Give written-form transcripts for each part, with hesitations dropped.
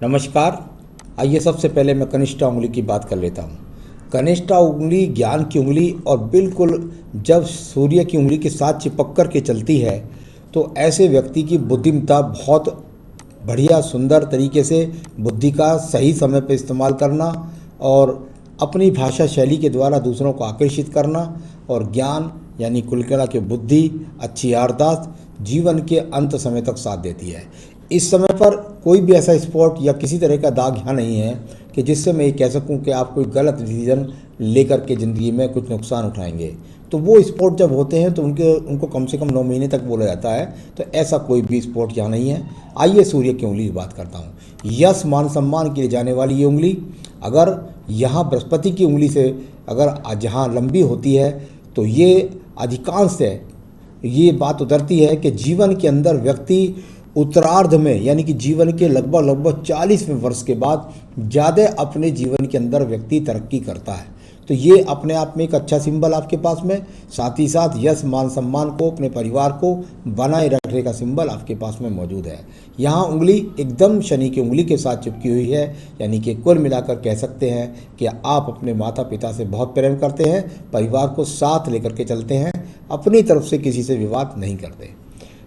नमस्कार। आइए सबसे पहले मैं कनिष्ठा उंगली की बात कर लेता हूँ। कनिष्ठा उंगली ज्ञान की उंगली और बिल्कुल जब सूर्य की उंगली के साथ चिपक कर के चलती है तो ऐसे व्यक्ति की बुद्धिमत्ता बहुत बढ़िया सुंदर तरीके से बुद्धि का सही समय पर इस्तेमाल करना और अपनी भाषा शैली के द्वारा दूसरों को आकर्षित करना और ज्ञान यानी कुल मिला के बुद्धि, अच्छी याददाश्त जीवन के अंत समय तक साथ देती है। इस समय पर कोई भी ऐसा स्पॉट या किसी तरह का दाग यहाँ नहीं है कि जिससे मैं ये कह सकूं कि आप कोई गलत डिसीजन लेकर के ज़िंदगी में कुछ नुकसान उठाएंगे। तो वो स्पॉट जब होते हैं तो उनको कम से कम 9 महीने तक बोला जाता है। तो ऐसा कोई भी स्पॉट यहाँ नहीं है। आइए सूर्य की उंगली की बात करता हूँ। यश मान सम्मान के लिए जाने वाली ये उंगली अगर यहाँ बृहस्पति की उंगली से अगर जहाँ लंबी होती है तो ये अधिकांश है ये बात उतरती है कि जीवन के अंदर व्यक्ति उत्तरार्ध में यानी कि जीवन के लगभग 40वें वर्ष के बाद ज़्यादा अपने जीवन के अंदर व्यक्ति तरक्की करता है। तो ये अपने आप में एक अच्छा सिंबल आपके पास में, साथ ही साथ यश मान सम्मान को अपने परिवार को बनाए रखने का सिंबल आपके पास में मौजूद है। यहाँ उंगली एकदम शनि की उंगली के साथ चिपकी हुई है, यानी कि कुल मिलाकर कह सकते हैं कि आप अपने माता पिता से बहुत प्रेम करते हैं, परिवार को साथ लेकर के चलते हैं, अपनी तरफ से किसी से विवाद नहीं करते।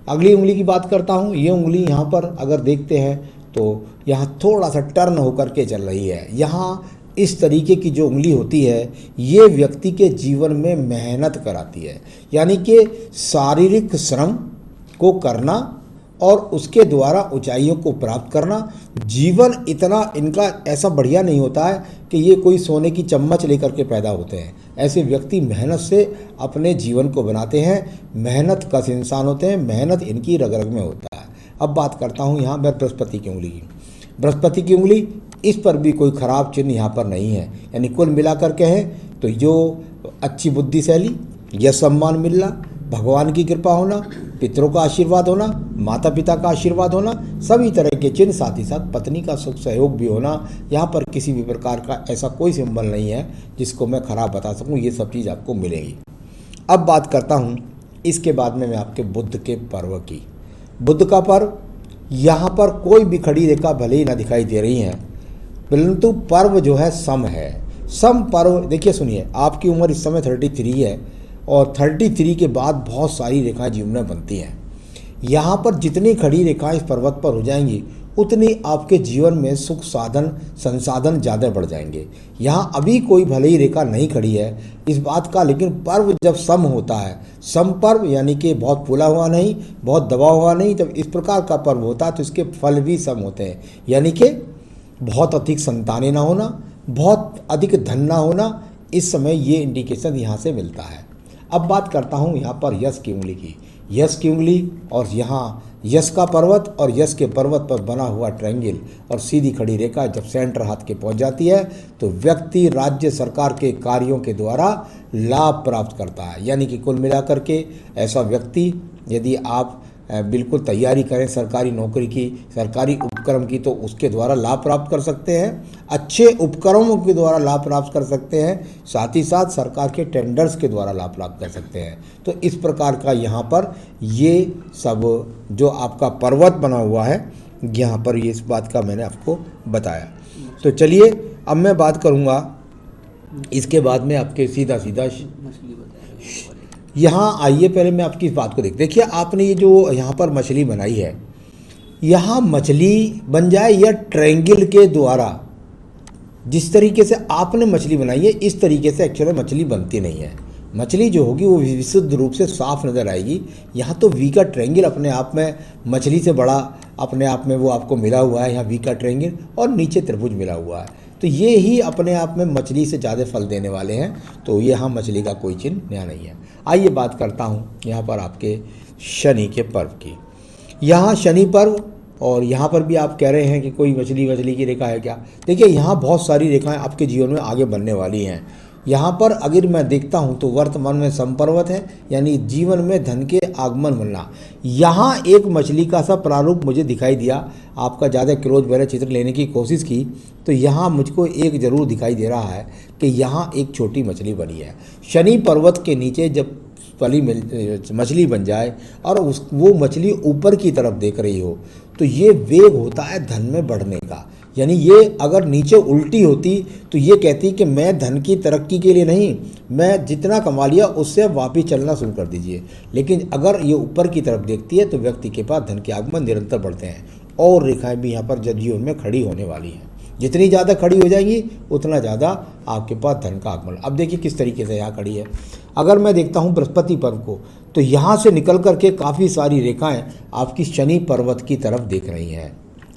अगली उंगली की बात करता हूँ। ये उंगली यहाँ पर अगर देखते हैं तो यहाँ थोड़ा सा टर्न होकर के चल रही है। यहाँ इस तरीके की जो उंगली होती है ये व्यक्ति के जीवन में मेहनत कराती है, यानी कि शारीरिक श्रम को करना और उसके द्वारा ऊंचाइयों को प्राप्त करना। जीवन इतना इनका ऐसा बढ़िया नहीं होता है कि ये कोई सोने की चम्मच लेकर के पैदा होते हैं। ऐसे व्यक्ति मेहनत से अपने जीवन को बनाते हैं, मेहनत कश इंसान होते हैं, मेहनत इनकी रग रग में होता है। अब बात करता हूँ यहाँ मैं बृहस्पति की उंगली की। बृहस्पति की उंगली इस पर भी कोई खराब चिन्ह यहाँ पर नहीं है, यानी कुल मिलाकर कहें तो जो अच्छी बुद्धिशैली, यश सम्मान मिलना, भगवान की कृपा होना, पितरों का आशीर्वाद होना, माता पिता का आशीर्वाद होना, सभी तरह के चिन्ह, साथ ही साथ पत्नी का सुख सहयोग भी होना। यहाँ पर किसी भी प्रकार का ऐसा कोई सिंबल नहीं है जिसको मैं खराब बता सकूँ। ये सब चीज़ आपको मिलेगी। अब बात करता हूँ इसके बाद में मैं आपके बुध के पर्व की। बुध का पर्व यहाँ पर कोई भी खड़ी रेखा भले ही ना दिखाई दे रही है, परंतु पर्व जो है सम है। सम पर्व देखिए, सुनिए, आपकी उम्र इस समय 33 है और 33 के बाद बहुत सारी रेखाएं जीवन में बनती हैं। यहाँ पर जितनी खड़ी रेखाएं इस पर्वत पर हो जाएंगी उतनी आपके जीवन में सुख साधन संसाधन ज़्यादा बढ़ जाएंगे। यहाँ अभी कोई भले ही रेखा नहीं खड़ी है इस बात का, लेकिन पर्व जब सम होता है, सम पर्व यानी कि बहुत फूला हुआ नहीं, बहुत दबा हुआ नहीं, जब इस प्रकार का पर्व होता है तो इसके फल भी सम होते हैं, यानी कि बहुत अधिक संतानें ना होना, बहुत अधिक धन ना होना। इस समय ये इंडिकेशन यहाँ से मिलता है। अब बात करता हूँ यहाँ पर यश की उंगली की। यश की उंगली और यहाँ यश का पर्वत और यश के पर्वत पर बना हुआ ट्रायंगल और सीधी खड़ी रेखा जब सेंटर हाथ के पहुँच जाती है तो व्यक्ति राज्य सरकार के कार्यों के द्वारा लाभ प्राप्त करता है। यानी कि कुल मिलाकर के ऐसा व्यक्ति, यदि आप बिल्कुल तैयारी करें सरकारी नौकरी की, सरकारी उपक्रम की, तो उसके द्वारा लाभ प्राप्त कर सकते हैं, अच्छे उपक्रमों के द्वारा लाभ प्राप्त कर सकते हैं, साथ ही साथ सरकार के टेंडर्स के द्वारा लाभ प्राप्त कर सकते हैं। तो इस प्रकार का यहाँ पर ये सब जो आपका पर्वत बना हुआ है यहाँ पर, ये इस बात का मैंने आपको बताया। तो चलिए अब मैं बात करूँगा इसके बाद में आपके सीधा यहाँ आइए। पहले मैं आपकी इस बात को देखिए, आपने ये जो यहाँ पर मछली बनाई है, यहाँ मछली बन जाए या ट्रायंगल के द्वारा जिस तरीके से आपने मछली बनाई है इस तरीके से एक्चुअली मछली बनती नहीं है। मछली जो होगी वो विशुद्ध रूप से साफ नज़र आएगी। यहाँ तो वी का ट्रायंगल अपने आप में मछली से बड़ा अपने आप में वो आपको मिला हुआ है। यहाँ वी का ट्रायंगल और नीचे त्रिभुज मिला हुआ है, तो ये ही अपने आप में मछली से ज़्यादा फल देने वाले हैं। तो यहाँ मछली का कोई चिन्ह यहाँ नहीं है। आइए बात करता हूँ यहाँ पर आपके शनि के पर्व की। यहाँ शनि पर्व और यहाँ पर भी आप कह रहे हैं कि कोई मछली की रेखा है क्या। देखिए, यहाँ बहुत सारी रेखाएं आपके जीवन में आगे बनने वाली हैं। यहाँ पर अगर मैं देखता हूँ तो वर्तमान में संपर्वत है, यानी जीवन में धन के आगमन मिलना। यहाँ एक मछली का सा प्रारूप मुझे दिखाई दिया। आपका ज़्यादा क्लोज मैंने चित्र लेने की कोशिश की तो यहाँ मुझको एक ज़रूर दिखाई दे रहा है कि यहाँ एक छोटी मछली बनी है। शनि पर्वत के नीचे जब मछली बन जाए और वो मछली ऊपर की तरफ देख रही हो तो ये वेग होता है धन में बढ़ने का। यानी ये अगर नीचे उल्टी होती तो ये कहती कि मैं धन की तरक्की के लिए नहीं, मैं जितना कमा लिया उससे अब वापिस चलना शुरू कर दीजिए। लेकिन अगर ये ऊपर की तरफ देखती है तो व्यक्ति के पास धन के आगमन निरंतर बढ़ते हैं। और रेखाएं भी यहाँ पर जब जीवन में खड़ी होने वाली हैं, जितनी ज़्यादा खड़ी हो जाएंगी उतना ज़्यादा आपके पास धन का आगमन। अब देखिए किस तरीके से यहाँ खड़ी है। अगर मैं देखता हूँ बृहस्पति पर्व को, तो यहाँ से निकल करके काफ़ी सारी रेखाएं आपकी शनि पर्वत की तरफ देख रही हैं।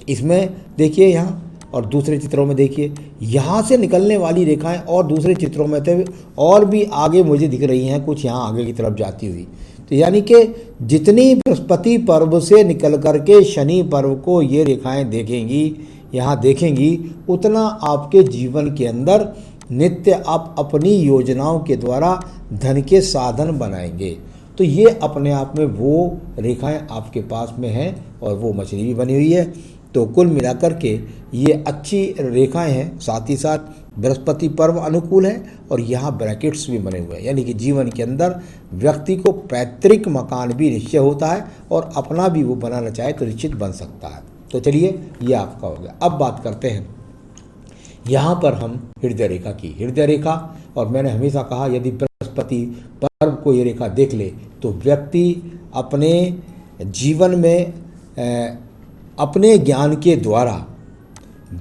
इसमें देखिए यहाँ, और दूसरे चित्रों में देखिए यहाँ से निकलने वाली रेखाएं और दूसरे चित्रों में थे और भी आगे मुझे दिख रही हैं, कुछ यहाँ आगे की तरफ जाती हुई। तो यानी कि जितनी बृहस्पति पर्व से निकल करके शनि पर्व को ये रेखाएं देखेंगी, यहाँ देखेंगी, उतना आपके जीवन के अंदर नित्य आप अपनी योजनाओं के द्वारा धन के साधन बनाएंगे। तो ये अपने आप में वो रेखाएं आपके पास में हैं और वो मछली भी बनी हुई है। तो कुल मिलाकर के ये अच्छी रेखाएं हैं। साथ ही साथ बृहस्पति पर्व अनुकूल है और यहाँ ब्रैकेट्स भी बने हुए हैं, यानी कि जीवन के अंदर व्यक्ति को पैतृक मकान भी निश्चय होता है और अपना भी वो बनाना चाहे तो निश्चित बन सकता है। तो चलिए ये आपका हो गया। अब बात करते हैं यहाँ पर हम हृदय रेखा की। हृदय रेखा, और मैंने हमेशा कहा यदि बृहस्पति पर्व को ये रेखा देख ले तो व्यक्ति अपने जीवन में अपने ज्ञान के द्वारा,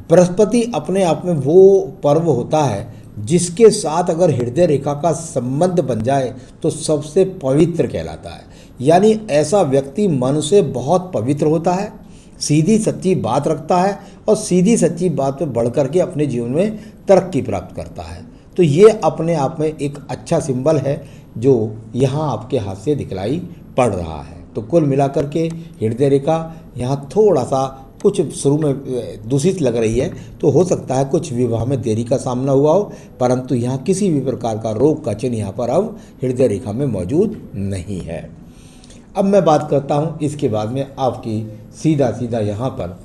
बृहस्पति अपने आप में वो पर्व होता है जिसके साथ अगर हृदय रेखा का संबंध बन जाए तो सबसे पवित्र कहलाता है। यानी ऐसा व्यक्ति मन से बहुत पवित्र होता है, सीधी सच्ची बात रखता है और सीधी सच्ची बात पे बढ़ करके अपने जीवन में तरक्की प्राप्त करता है। तो ये अपने आप में एक अच्छा सिंबल है जो यहाँ आपके हाथ से दिखलाई पड़ रहा है। तो कुल मिलाकर के हृदय रेखा यहाँ थोड़ा सा कुछ शुरू में दूषित लग रही है, तो हो सकता है कुछ विवाह में देरी का सामना हुआ हो, परंतु यहाँ किसी भी प्रकार का रोग का चिन्ह यहाँ पर अब हृदय रेखा में मौजूद नहीं है। अब मैं बात करता हूँ इसके बाद में आपकी सीधा यहाँ पर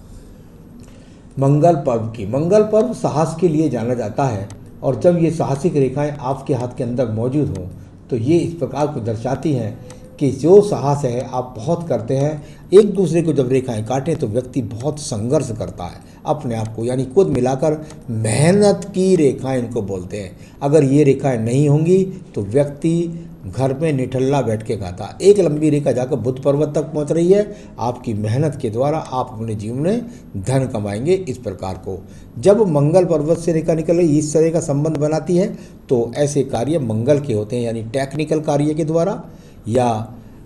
मंगल पर्व की। मंगल पर्व साहस के लिए जाना जाता है और जब ये साहसिक रेखाएं आपके हाथ के अंदर मौजूद हों तो ये इस प्रकार को दर्शाती हैं कि जो साहस है आप बहुत करते हैं। एक दूसरे को जब रेखाएं काटें तो व्यक्ति बहुत संघर्ष करता है अपने आप को, यानी खुद मिलाकर मेहनत की रेखाएं इनको बोलते हैं। अगर ये रेखाएं नहीं होंगी तो व्यक्ति घर में निठल्ला बैठ के खाता। एक लंबी रेखा जाकर बुध पर्वत तक पहुंच रही है। आपकी मेहनत के द्वारा आप अपने जीवन में धन कमाएंगे। इस प्रकार को जब मंगल पर्वत से रेखा निकल रही इस तरह का संबंध बनाती है तो ऐसे कार्य मंगल के होते हैं, यानी टेक्निकल कार्य के द्वारा या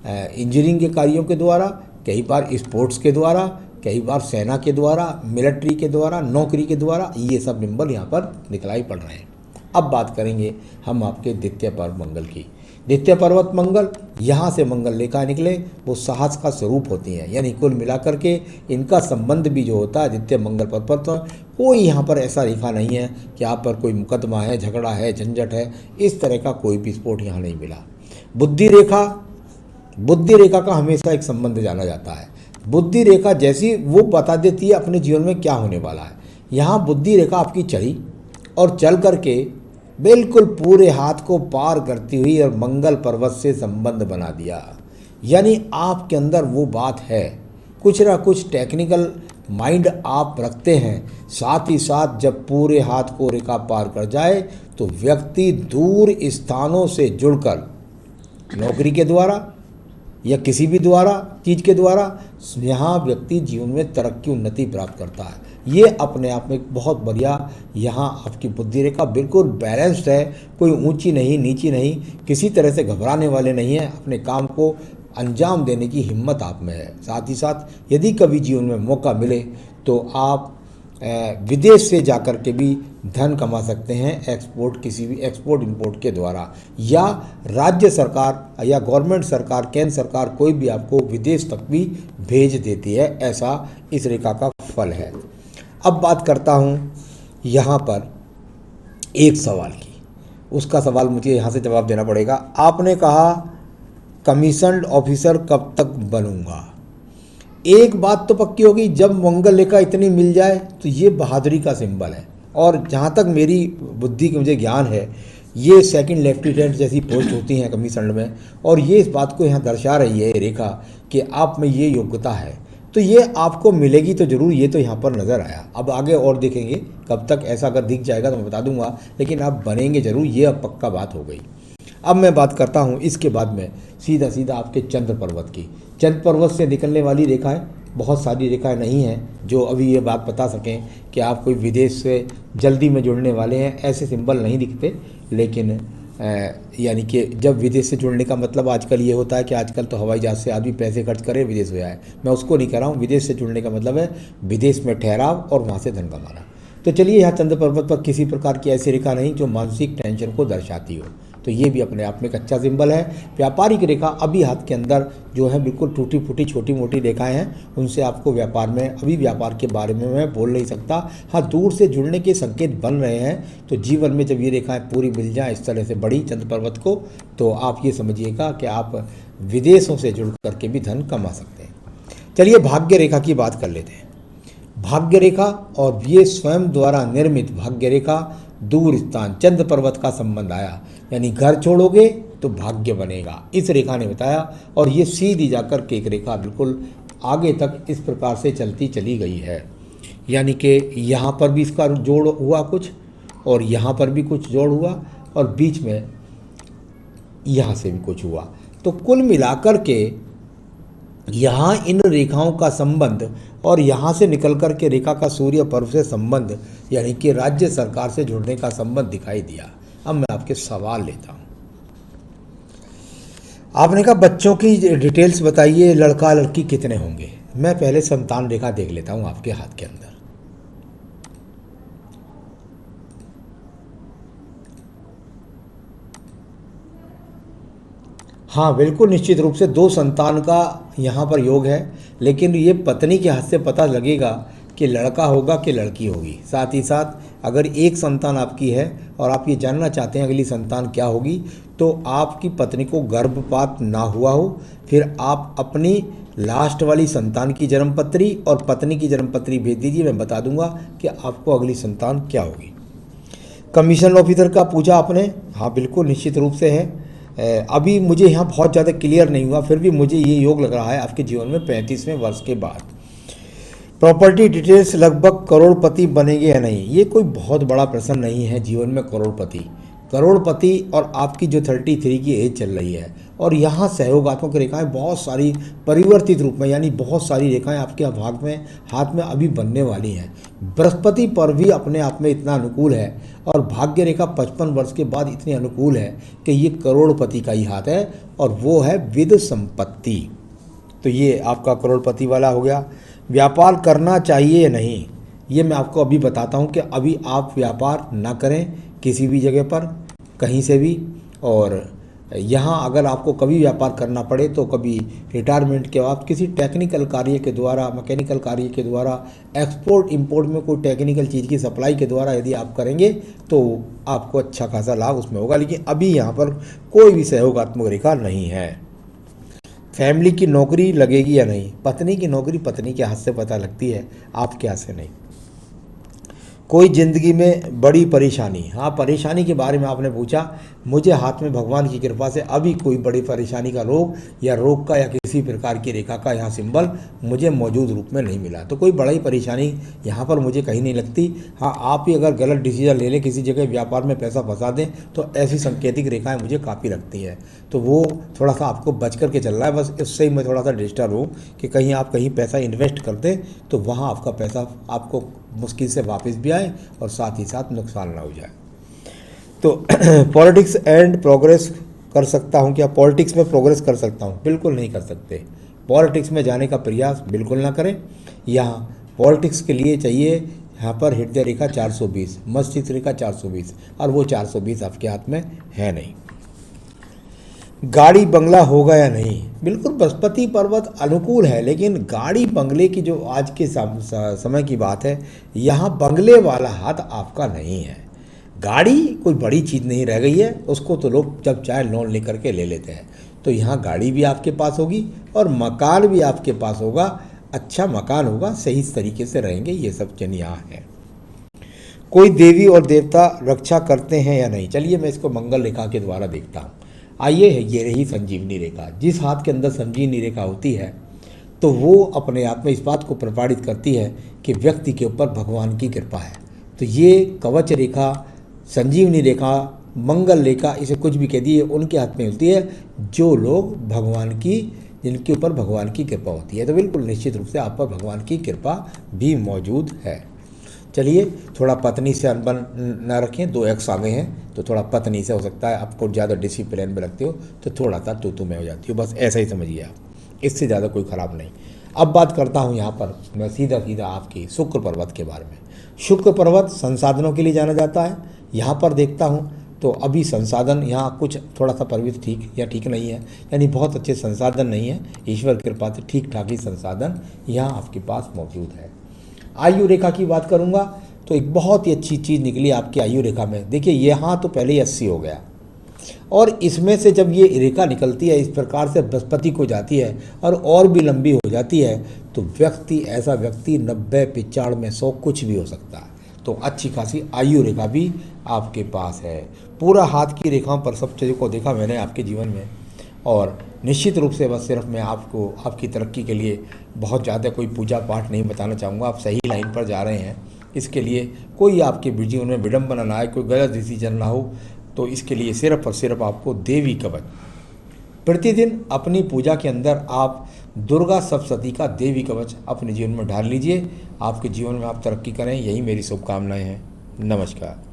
इंजीनियरिंग के कार्यों के द्वारा, कई बार स्पोर्ट्स के द्वारा, कई बार सेना के द्वारा, मिलिट्री के द्वारा, नौकरी के द्वारा, ये सब सिंबल यहाँ पर दिखलाई पड़ रहे हैं। अब बात करेंगे हम आपके द्वितीय पर्व मंगल की। द्वितीय पर्वत मंगल, यहाँ से मंगल रेखा निकले वो साहस का स्वरूप होती हैं, यानी कुल मिलाकर के इनका संबंध भी जो होता है द्वितीय मंगल पर्वत पर, कोई यहाँ पर ऐसा रेखा नहीं है कि आप पर कोई मुकदमा है, झगड़ा है, झंझट है, इस तरह का कोई भी स्पोर्ट यहाँ नहीं मिला। बुद्धि रेखा का हमेशा एक संबंध जाना जाता है। बुद्धि रेखा जैसी वो बता देती है अपने जीवन में क्या होने वाला है। यहाँ बुद्धि रेखा आपकी चढ़ी और चल करके बिल्कुल पूरे हाथ को पार करती हुई और मंगल पर्वत से संबंध बना दिया। यानी आपके अंदर वो बात है, कुछ ना कुछ टेक्निकल माइंड आप रखते हैं। साथ ही साथ जब पूरे हाथ को रेखा पार कर जाए तो व्यक्ति दूर स्थानों से जुड़कर नौकरी के द्वारा या किसी भी द्वारा चीज़ के द्वारा यहाँ व्यक्ति जीवन में तरक्की उन्नति प्राप्त करता है। ये अपने आप में एक बहुत बढ़िया यहाँ आपकी बुद्धि रेखा बिल्कुल बैलेंस्ड है, कोई ऊंची नहीं नीची नहीं, किसी तरह से घबराने वाले नहीं है, अपने काम को अंजाम देने की हिम्मत आप में है। साथ ही साथ यदि कभी जीवन में मौका मिले तो आप विदेश से जाकर के भी धन कमा सकते हैं, एक्सपोर्ट किसी भी एक्सपोर्ट इंपोर्ट के द्वारा, या राज्य सरकार या गवर्नमेंट सरकार, केंद्र सरकार कोई भी आपको विदेश तक भी भेज देती है। ऐसा इस रेखा का फल है। अब बात करता हूँ यहाँ पर एक सवाल की। उसका सवाल मुझे यहाँ से जवाब देना पड़ेगा। आपने कहा कमीशन्ड ऑफिसर कब तक बनूंगा। एक बात तो पक्की होगी, जब मंगल रेखा इतनी मिल जाए तो ये बहादुरी का सिंबल है। और जहाँ तक मेरी बुद्धि की मुझे ज्ञान है, ये सेकंड लेफ्टिनेंट जैसी पोस्ट होती हैं कमीशन में, और ये इस बात को यहाँ दर्शा रही है रेखा कि आप में ये योग्यता है। तो ये आपको मिलेगी तो ज़रूर, ये तो यहाँ पर नज़र आया। अब आगे और देखेंगे, कब तक ऐसा अगर दिख जाएगा तो मैं बता दूंगा, लेकिन आप बनेंगे ज़रूर, ये अब पक्का बात हो गई। अब मैं बात करता हूँ इसके बाद में सीधा सीधा आपके चंद्र पर्वत की। चंद्र पर्वत से निकलने वाली रेखाएं बहुत सारी रेखाएं नहीं हैं जो अभी ये बात बता सकें कि आप कोई विदेश से जल्दी में जुड़ने वाले हैं, ऐसे सिंबल नहीं दिखते। लेकिन यानी कि जब विदेश से जुड़ने का मतलब आजकल ये होता है कि आजकल तो हवाई जहाज़ से आदमी पैसे खर्च करे विदेश हो जाए, मैं उसको नहीं कह रहा हूँ। विदेश से जुड़ने का मतलब है विदेश में ठहराव और वहाँ से धन कमाना। तो चलिए, यहाँ चंद्र पर्वत पर किसी प्रकार की ऐसी रेखा नहीं जो मानसिक टेंशन को दर्शाती हो, तो ये भी अपने आप में एक अच्छा सिंबल है। व्यापारिक रेखा अभी हाथ के अंदर जो है बिल्कुल टूटी फूटी छोटी मोटी रेखाएं हैं, उनसे आपको व्यापार में, अभी व्यापार के बारे में मैं बोल नहीं सकता। हाँ, दूर से जुड़ने के संकेत बन रहे हैं। तो जीवन में जब ये रेखाएं पूरी मिल जाएं इस तरह से बड़ी चंद्र पर्वत को, तो आप ये समझिएगा कि आप विदेशों से जुड़ करके भी धन कमा सकते हैं। चलिए भाग्य रेखा की बात कर लेते हैं। भाग्य रेखा और ये स्वयं द्वारा निर्मित भाग्य रेखा, दूर स्थान, चंद्र पर्वत का संबंध आया, यानी घर छोड़ोगे तो भाग्य बनेगा, इस रेखा ने बताया। और ये सीधी जाकर के एक रेखा बिल्कुल आगे तक इस प्रकार से चलती चली गई है, यानी कि यहाँ पर भी इसका जोड़ हुआ कुछ, और यहाँ पर भी कुछ जोड़ हुआ, और बीच में यहाँ से भी कुछ हुआ। तो कुल मिलाकर के यहाँ इन रेखाओं का संबंध और यहाँ से निकल कर के रेखा का सूर्य पर्व से संबंध, यानी कि राज्य सरकार से जुड़ने का संबंध दिखाई दिया। अब मैं आपके सवाल लेता हूँ। आपने कहा बच्चों की डिटेल्स बताइए, लड़का लड़की कितने होंगे। मैं पहले संतान रेखा देख लेता हूँ आपके हाथ के अंदर। हाँ बिल्कुल, निश्चित रूप से 2 संतान का यहाँ पर योग है, लेकिन ये पत्नी के हाथ से पता लगेगा कि लड़का होगा कि लड़की होगी। साथ ही साथ अगर एक संतान आपकी है और आप ये जानना चाहते हैं अगली संतान क्या होगी, तो आपकी पत्नी को गर्भपात ना हुआ हो, फिर आप अपनी लास्ट वाली संतान की जन्मपत्री और पत्नी की जन्मपत्री भेज दीजिए, मैं बता दूंगा कि आपको अगली संतान क्या होगी। कमीशन ऑफिसर का पूछा आपने, हाँ बिल्कुल निश्चित रूप से है। अभी मुझे यहाँ बहुत ज़्यादा क्लियर नहीं हुआ, फिर भी मुझे ये योग लग रहा है आपके जीवन में 35वें वर्ष के बाद। प्रॉपर्टी डिटेल्स, लगभग करोड़पति बनेंगे या नहीं, ये कोई बहुत बड़ा प्रश्न नहीं है जीवन में करोड़पति और आपकी जो 33 की एज चल रही है, और यहाँ सहयोगात्मक रेखाएं बहुत सारी परिवर्तित रूप में, यानी बहुत सारी रेखाएं आपके भाग में हाथ में अभी बनने वाली हैं। बृहस्पति पर भी अपने आप में इतना अनुकूल है, और भाग्य रेखा 55 वर्ष के बाद इतनी अनुकूल है कि ये करोड़पति का ही हाथ है, और वो है विद संपत्ति। तो ये आपका करोड़पति वाला हो गया। व्यापार करना चाहिए या नहीं, ये मैं आपको अभी बताता हूँ कि अभी आप व्यापार ना करें किसी भी जगह पर, कहीं से भी। और यहाँ अगर आपको कभी व्यापार करना पड़े तो कभी रिटायरमेंट के बाद किसी टेक्निकल कार्य के द्वारा, मैकेनिकल कार्य के द्वारा, एक्सपोर्ट इंपोर्ट में कोई टेक्निकल चीज़ की सप्लाई के द्वारा यदि आप करेंगे तो आपको अच्छा खासा लाभ उसमें होगा। लेकिन अभी यहाँ पर कोई भी सहयोगात्मक रेखा नहीं है। फैमिली की नौकरी लगेगी या नहीं, पत्नी की नौकरी पत्नी के हाथ से पता लगती है, आपके हाथ से नहीं। कोई ज़िंदगी में बड़ी परेशानी, हाँ परेशानी के बारे में आपने पूछा, मुझे हाथ में भगवान की कृपा से अभी कोई बड़ी परेशानी का रोग या रोग का या किसी प्रकार की रेखा का यहाँ सिंबल मुझे मौजूद रूप में नहीं मिला। तो कोई बड़ी परेशानी यहाँ पर मुझे कहीं नहीं लगती। हाँ, आप ही अगर गलत डिसीजन ले लें, किसी जगह व्यापार में पैसा फंसा दें, तो ऐसी सांकेतिक रेखाएँ मुझे काफ़ी लगती हैं। तो वो थोड़ा सा आपको बच करके चलना है, बस इससे ही मैं थोड़ा सा डिस्टर्ब हूँ कि कहीं आप कहीं पैसा इन्वेस्ट कर दें तो वहाँ आपका पैसा आपको मुश्किल से वापस भी आए और साथ ही साथ नुकसान ना हो जाए। तो पॉलिटिक्स एंड प्रोग्रेस कर सकता हूँ क्या, पॉलिटिक्स में प्रोग्रेस कर सकता हूँ, बिल्कुल नहीं कर सकते। पॉलिटिक्स में जाने का प्रयास बिल्कुल ना करें। यहाँ पॉलिटिक्स के लिए चाहिए यहाँ पर हृदय रेखा 420, मस्तिष्क रेखा 420, और वो 420 आपके हाथ में है नहीं। गाड़ी बंगला होगा या नहीं, बिल्कुल बृहस्पति पर्वत अनुकूल है, लेकिन गाड़ी बंगले की जो आज के समय की बात है, यहाँ बंगले वाला हाथ आपका नहीं है। गाड़ी कोई बड़ी चीज़ नहीं रह गई है, उसको तो लोग जब चाहे लोन लेकर के ले लेते हैं। तो यहाँ गाड़ी भी आपके पास होगी और मकान भी आपके पास होगा, अच्छा मकान होगा, सही तरीके से रहेंगे, ये सब चीज़ यहाँ है। कोई देवी और देवता रक्षा करते हैं या नहीं, चलिए मैं इसको मंगल रेखा के द्वारा देखता हूँ। आइए, ये रही संजीवनी रेखा। जिस हाथ के अंदर संजीवनी रेखा होती है तो वो अपने आप में इस बात को प्रमाणित करती है कि व्यक्ति के ऊपर भगवान की कृपा है। तो ये कवच रेखा, संजीवनी रेखा, मंगल रेखा, इसे कुछ भी कह दिए, उनके हाथ में होती है जो लोग भगवान की, जिनके ऊपर भगवान की कृपा होती है। तो बिल्कुल निश्चित रूप से आप पर भगवान की कृपा भी मौजूद है। चलिए, थोड़ा पत्नी से अनबन न रखें, 2 एक्स आ गए हैं तो थोड़ा पत्नी से हो सकता है आपको ज़्यादा डिसिप्लिन में रखते हो तो थोड़ा सा तू में हो जाती हो, बस ऐसा ही समझिए आप, इससे ज़्यादा कोई ख़राब नहीं। अब बात करता हूँ यहाँ पर मैं सीधा सीधा आपकी शुक्र पर्वत के बारे में। शुक्र पर्वत संसाधनों के लिए जाना जाता है। यहाँ पर देखता हूँ तो अभी संसाधन यहाँ कुछ थोड़ा सा परिवित ठीक या ठीक नहीं है, यानी बहुत अच्छे संसाधन नहीं है। ईश्वर की कृपा से ठीक ठाक ही संसाधन यहाँ आपके पास मौजूद है। आयु रेखा की बात करूँगा तो एक बहुत ही अच्छी चीज़ निकली आपकी आयु रेखा में। देखिए यहाँ तो पहले ही 80 हो गया, और इसमें से जब ये रेखा निकलती है इस प्रकार से बृहस्पति को जाती है और भी लंबी हो जाती है, तो व्यक्ति, ऐसा व्यक्ति 90, 95, 100 कुछ भी हो सकता है। तो अच्छी खासी आयु रेखा भी आपके पास है। पूरा हाथ की रेखाओं पर सब चीज़ों को देखा मैंने आपके जीवन में, और निश्चित रूप से बस सिर्फ मैं आपको आपकी तरक्की के लिए बहुत ज़्यादा कोई पूजा पाठ नहीं बताना चाहूँगा। आप सही लाइन पर जा रहे हैं, इसके लिए कोई आपके जीवन में विडंबना ना आए, कोई गलत डिसीजन ना हो। तो इसके लिए सिर्फ और सिर्फ आपको देवी कवच प्रतिदिन अपनी पूजा के अंदर आप दुर्गा सप्तशती का देवी कवच अपने जीवन में ढाल लीजिए। आपके जीवन में आप तरक्की करें, यही मेरी शुभकामनाएं हैं। नमस्कार।